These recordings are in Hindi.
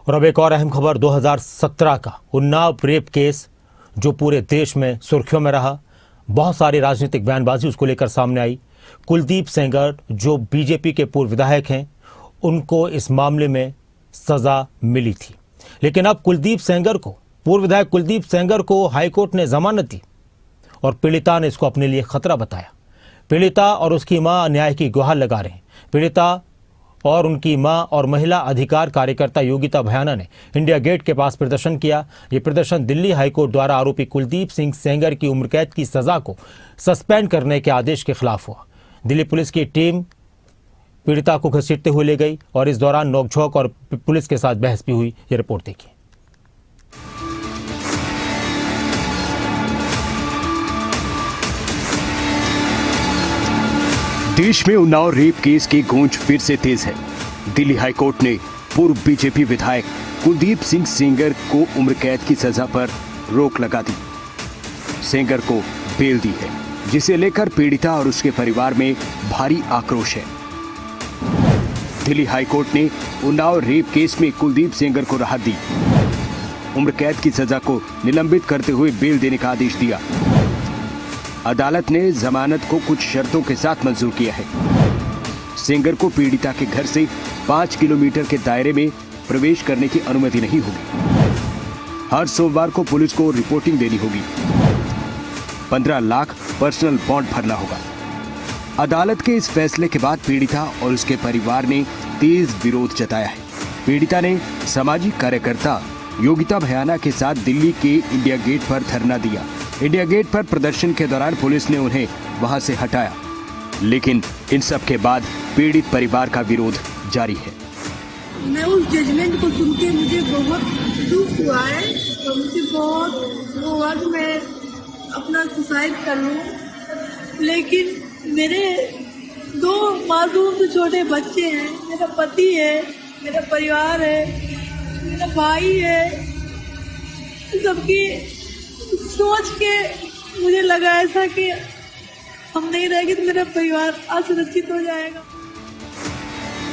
और अब एक और अहम खबर 2017 का उन्नाव रेप केस जो पूरे देश में सुर्खियों में रहा। बहुत सारी राजनीतिक बयानबाजी उसको लेकर सामने आई। कुलदीप सेंगर जो बीजेपी के पूर्व विधायक हैं, उनको इस मामले में सजा मिली थी, लेकिन अब पूर्व विधायक कुलदीप सेंगर को हाईकोर्ट ने जमानत दी और पीड़िता ने इसको अपने लिए खतरा बताया। पीड़िता और उसकी मां न्याय की गुहार लगा रहे हैं। पीड़िता और उनकी मां और महिला अधिकार कार्यकर्ता योगिता भयाना ने इंडिया गेट के पास प्रदर्शन किया। ये प्रदर्शन दिल्ली हाईकोर्ट द्वारा आरोपी कुलदीप सिंह सेंगर की उम्र कैद की सजा को सस्पेंड करने के आदेश के खिलाफ हुआ। दिल्ली पुलिस की टीम पीड़िता को घसीटते हुए ले गई और इस दौरान नोकझोंक और पुलिस के साथ बहस भी हुई। ये रिपोर्ट देखिए। देश में उन्नाव रेप केस की गूंज फिर से तेज है। दिल्ली हाईकोर्ट ने पूर्व बीजेपी विधायक कुलदीप सिंह सेंगर को उम्र कैद की सजा पर रोक लगा दी। सेंगर को बेल दी है, जिसे लेकर पीड़िता और उसके परिवार में भारी आक्रोश है। दिल्ली हाईकोर्ट ने उन्नाव रेप केस में कुलदीप सेंगर को राहत दी। उम्र कैद की सजा को निलंबित करते हुए बेल देने का आदेश दिया। अदालत ने जमानत को कुछ शर्तों के साथ मंजूर किया है। सेंगर को पीड़िता के घर से 5 किलोमीटर के दायरे में प्रवेश करने की अनुमति नहीं होगी। हर सोमवार को पुलिस को रिपोर्टिंग देनी होगी। 15 लाख पर्सनल बॉन्ड भरना होगा। अदालत के इस फैसले के बाद पीड़िता और उसके परिवार ने तेज विरोध जताया है। पीड़िता ने सामाजिक कार्यकर्ता योगिता भयाना के साथ दिल्ली के इंडिया गेट पर धरना दिया। इंडिया गेट पर प्रदर्शन के दौरान पुलिस ने उन्हें वहां से हटाया, लेकिन इन सब के बाद पीड़ित परिवार का विरोध जारी है। मैं उस जजमेंट को सुन के मुझे बहुत दुख हुआ है और मुझे बहुत वो हुआ कि मैं अपना सुसाइड कर लूं, लेकिन मेरे 2 मासूम से छोटे बच्चे हैं, मेरा पति है, मेरा परिवार है, मेरा भाई है। सबकी सोच के मुझे लगा ऐसा कि हम नहीं रहेंगे तो मेरा परिवार असुरक्षित हो जाएगा।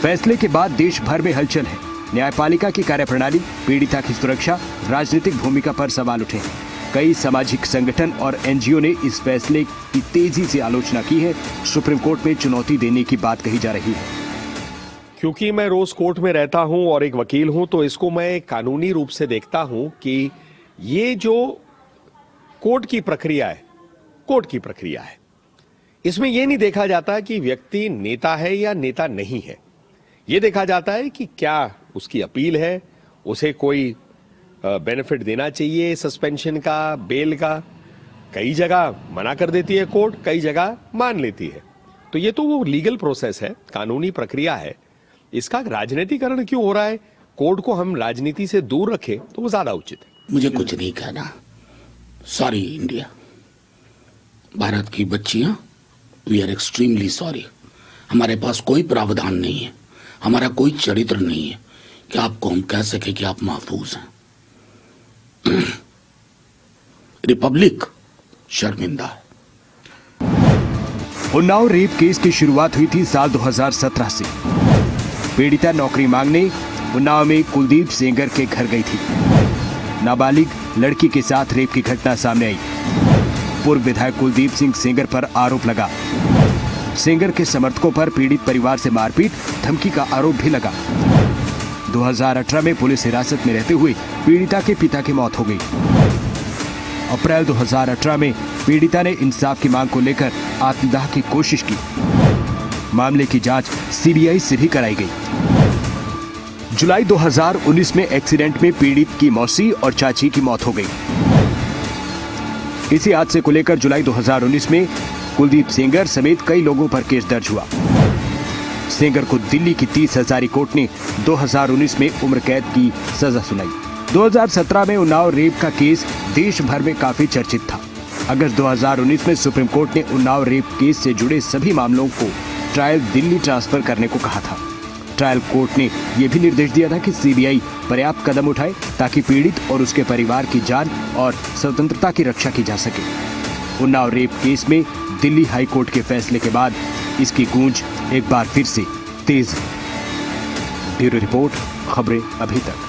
फैसले के बाद देश भर में हलचल है। न्यायपालिका की कार्यप्रणाली, पीड़िता की सुरक्षा, राजनीतिक भूमिका पर सवाल उठे हैं। कई सामाजिक संगठन और एनजीओ ने इस फैसले की तेजी से आलोचना की है। सुप्रीम कोर्ट में चुनौती देने की बात कही जा रही है। क्योंकि मैं रोज कोर्ट में रहता हूं और एक वकील हूं, तो इसको मैं कानूनी रूप से देखता हूं कि ये जो कोर्ट की प्रक्रिया है, इसमें यह नहीं देखा जाता कि व्यक्ति नेता है या नेता नहीं है। यह देखा जाता है कि क्या उसकी अपील है, उसे कोई बेनिफिट देना चाहिए सस्पेंशन का, बेल का। कई जगह मना कर देती है कोर्ट, कई जगह मान लेती है। तो ये तो वो लीगल प्रोसेस है, कानूनी प्रक्रिया है। इसका राजनीतिकरण क्यों हो रहा है? कोर्ट को हम राजनीति से दूर रखें तो वो ज्यादा उचित है। मुझे कुछ नहीं कहना। सॉरी इंडिया, भारत की बच्चियां, वी आर एक्सट्रीमली सॉरी। हमारे पास कोई प्रावधान नहीं है, हमारा कोई चरित्र नहीं है कि आपको हम कह सके कि आप महफूज हैं। रिपब्लिक शर्मिंदा है। उन्नाव रेप केस की शुरुआत हुई थी साल 2017 से। पीड़िता नौकरी मांगने उन्नाव में कुलदीप सेंगर के घर गई थी। नाबालिग लड़की के साथ रेप की घटना सामने आई। पूर्व विधायक कुलदीप सिंह सेंगर पर आरोप लगा। सेंगर के समर्थकों पर पीड़ित परिवार से मारपीट, धमकी का आरोप भी लगा। 2018 में पुलिस हिरासत में रहते हुए पीड़िता के पिता की मौत हो गई। अप्रैल 2018 में पीड़िता ने इंसाफ की मांग को लेकर आत्मदाह की कोशिश की। मामले की जांच सीबीआई से भी कराई गई। जुलाई 2019 में एक्सीडेंट में पीड़ित की मौसी और चाची की मौत हो गई। इसी हादसे को लेकर जुलाई 2019 में कुलदीप सेंगर समेत कई लोगों पर केस दर्ज हुआ। सेंगर को दिल्ली की 30 हजारी कोर्ट ने 2019 में उम्र कैद की सजा सुनाई। 2017 में उन्नाव रेप का केस देश भर में काफी चर्चित था। अगस्त 2019 में सुप्रीम कोर्ट ने उन्नाव रेप केस से जुड़े सभी मामलों को ट्रायल दिल्ली ट्रांसफर करने को कहा था। ट्रायल कोर्ट ने यह भी निर्देश दिया था कि सीबीआई पर्याप्त कदम उठाए ताकि पीड़ित और उसके परिवार की जान और स्वतंत्रता की रक्षा की जा सके। उन्नाव रेप केस में दिल्ली हाई कोर्ट के फैसले के बाद इसकी गूंज एक बार फिर से तेज। ब्यूरो रिपोर्ट, खबरें अभी तक।